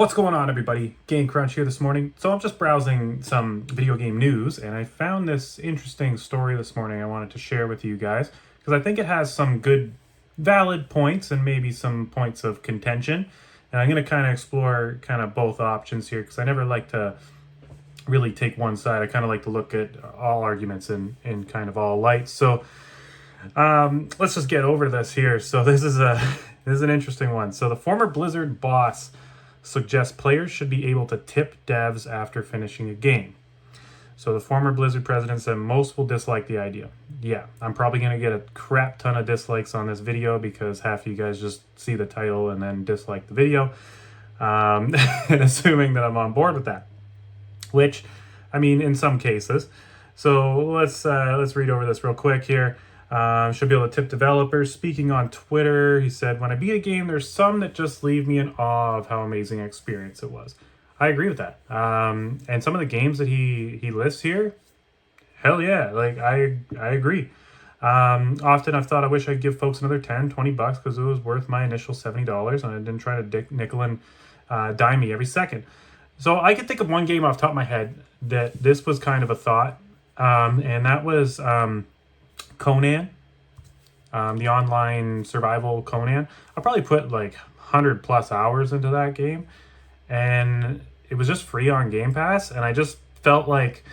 What's going on, everybody? Game Crunch here this morning. So I'm just browsing some video game news, and I found this interesting story this morning I wanted to share with you guys, because I think it has some good, valid points and maybe some points of contention. And I'm going to kind of explore kind of both options here, because I never like to really take one side. I kind of like to look at all arguments in kind of all lights. So let's just get over this here. So this is an interesting one. So the former Blizzard boss suggests players should be able to tip devs after finishing a game. So the former Blizzard president said most will dislike the idea. Yeah, I'm probably going to get a crap ton of dislikes on this video because half of you guys just see the title and then dislike the video, and assuming that I'm on board with that, which, I mean, in some cases. So let's read over this real quick here. Should be able to tip developers. Speaking on Twitter, he said, "When I beat a game, there's some that just leave me in awe of how amazing an experience it was." I agree with that. And some of the games that he lists here, hell yeah, like I agree. Often I've thought I wish I'd give folks another $10-20 because it was worth my initial $70, and I didn't try to nickel and dime me every second. So I could think of one game off the top of my head that this was kind of a thought, and that was Conan, the online survival Conan. I probably put like 100+ hours into that game, and it was just free on Game Pass, and I just felt like,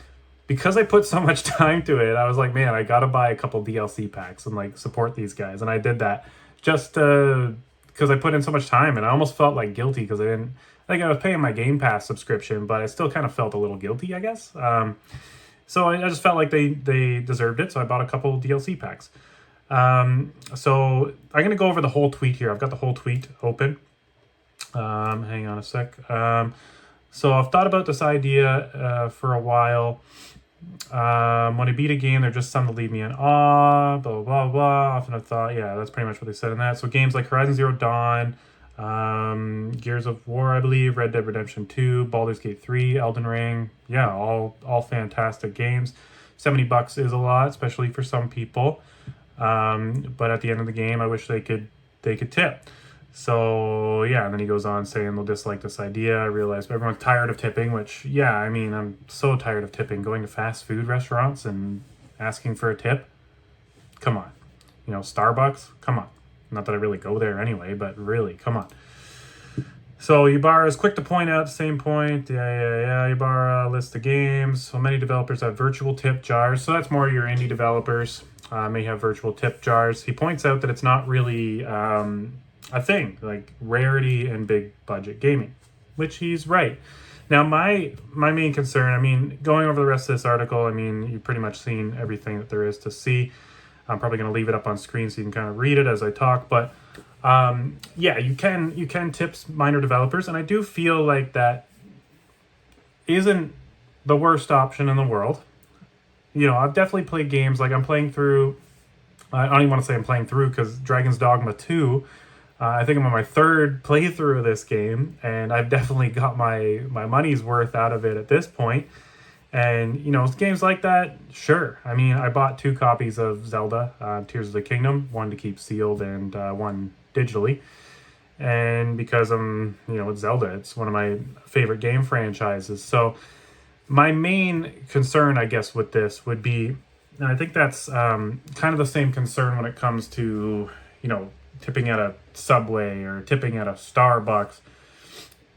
because I put so much time to it, I was like, man, I gotta buy a couple DLC packs and like support these guys. And I did that just because I put in so much time, and I almost felt like guilty because I didn't, like, I was paying my Game Pass subscription, but I still kind of felt a little guilty, I guess. So I just felt like they deserved it, so I bought a couple DLC packs. So I'm going to go over the whole tweet here. I've got the whole tweet open. Hang on a sec. So I've thought about this idea for a while. When I beat a game, they're just some to leave me in awe, blah, blah, blah. Often I've thought, yeah, that's pretty much what they said in that. So games like Horizon Zero Dawn, Gears of War, I believe, Red Dead Redemption 2, Baldur's Gate 3, Elden Ring, yeah, all fantastic games. $70 is a lot, especially for some people. But at the end of the game, I wish they could tip. So yeah, and then he goes on saying they'll dislike this idea. I realize everyone's tired of tipping, which, yeah, I mean, I'm so tired of tipping. Going to fast food restaurants and asking for a tip. Come on. You know, Starbucks, come on. Not that I really go there anyway, but really, come on. So Ybarra is quick to point out the same point. Yeah. Ybarra lists the games. So many developers have virtual tip jars. So that's more your indie developers may have virtual tip jars. He points out that it's not really a thing, like rarity in big budget gaming, which he's right. Now, my main concern, I mean, going over the rest of this article, I mean, you've pretty much seen everything that there is to see. I'm probably going to leave it up on screen so you can kind of read it as I talk. But yeah, you can tip minor developers, and I do feel like that isn't the worst option in the world. You know, I've definitely played games, like I'm playing through, I don't even want to say I'm playing through, because Dragon's Dogma 2, I think I'm on my third playthrough of this game, and I've definitely got my money's worth out of it at this point. And, you know, games like that, sure. I mean, I bought 2 copies of Zelda, Tears of the Kingdom, one to keep sealed and one digitally. And because you know, it's Zelda, it's one of my favorite game franchises. So my main concern, I guess, with this would be, and I think that's kind of the same concern when it comes to, you know, tipping at a Subway or tipping at a Starbucks.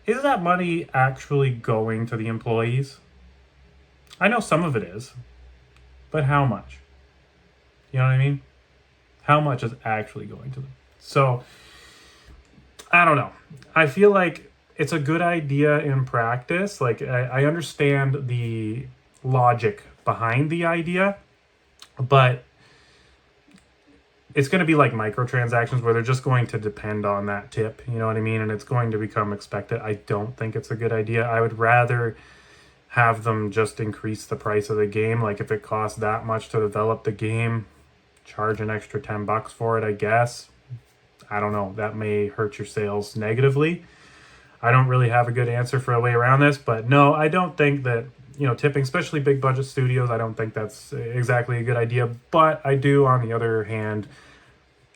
Is that money actually going to the employees? I know some of it is, but how much? You know what I mean? How much is actually going to them? So, I don't know. I feel like it's a good idea in practice. Like, I understand the logic behind the idea, but it's going to be like microtransactions where they're just going to depend on that tip. You know what I mean? And it's going to become expected. I don't think it's a good idea. I would rather have them just increase the price of the game. Like, if it costs that much to develop the game, charge an extra $10 for it, I guess. I don't know. That may hurt your sales negatively. I don't really have a good answer for a way around this, but no, I don't think that, you know, tipping, especially big budget studios, I don't think that's exactly a good idea. But I do, on the other hand,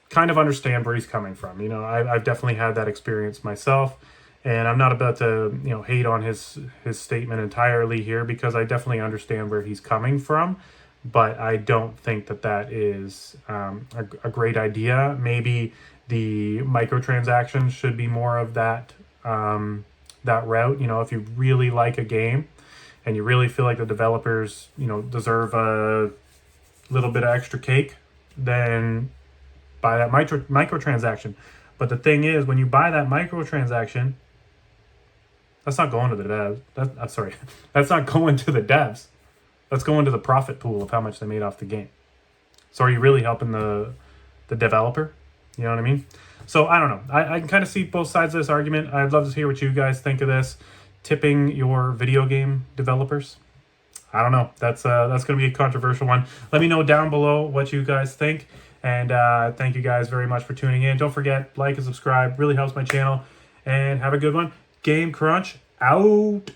kind of understand where he's coming from. You know, I've definitely had that experience myself. And I'm not about to, hate on his statement entirely here, because I definitely understand where he's coming from, but I don't think that is a great idea. Maybe the microtransactions should be more of that that route. If you really like a game and you really feel like the developers, deserve a little bit of extra cake, then buy that microtransaction. But the thing is, when you buy that microtransaction, that's not going to the devs. I'm sorry. That's not going to the devs. That's going to the profit pool of how much they made off the game. So are you really helping the developer? You know what I mean? So I don't know. I can kind of see both sides of this argument. I'd love to hear what you guys think of this. Tipping your video game developers. I don't know. That's going to be a controversial one. Let me know down below what you guys think. And thank you guys very much for tuning in. Don't forget, like and subscribe. Really helps my channel. And have a good one. Game Crunch out.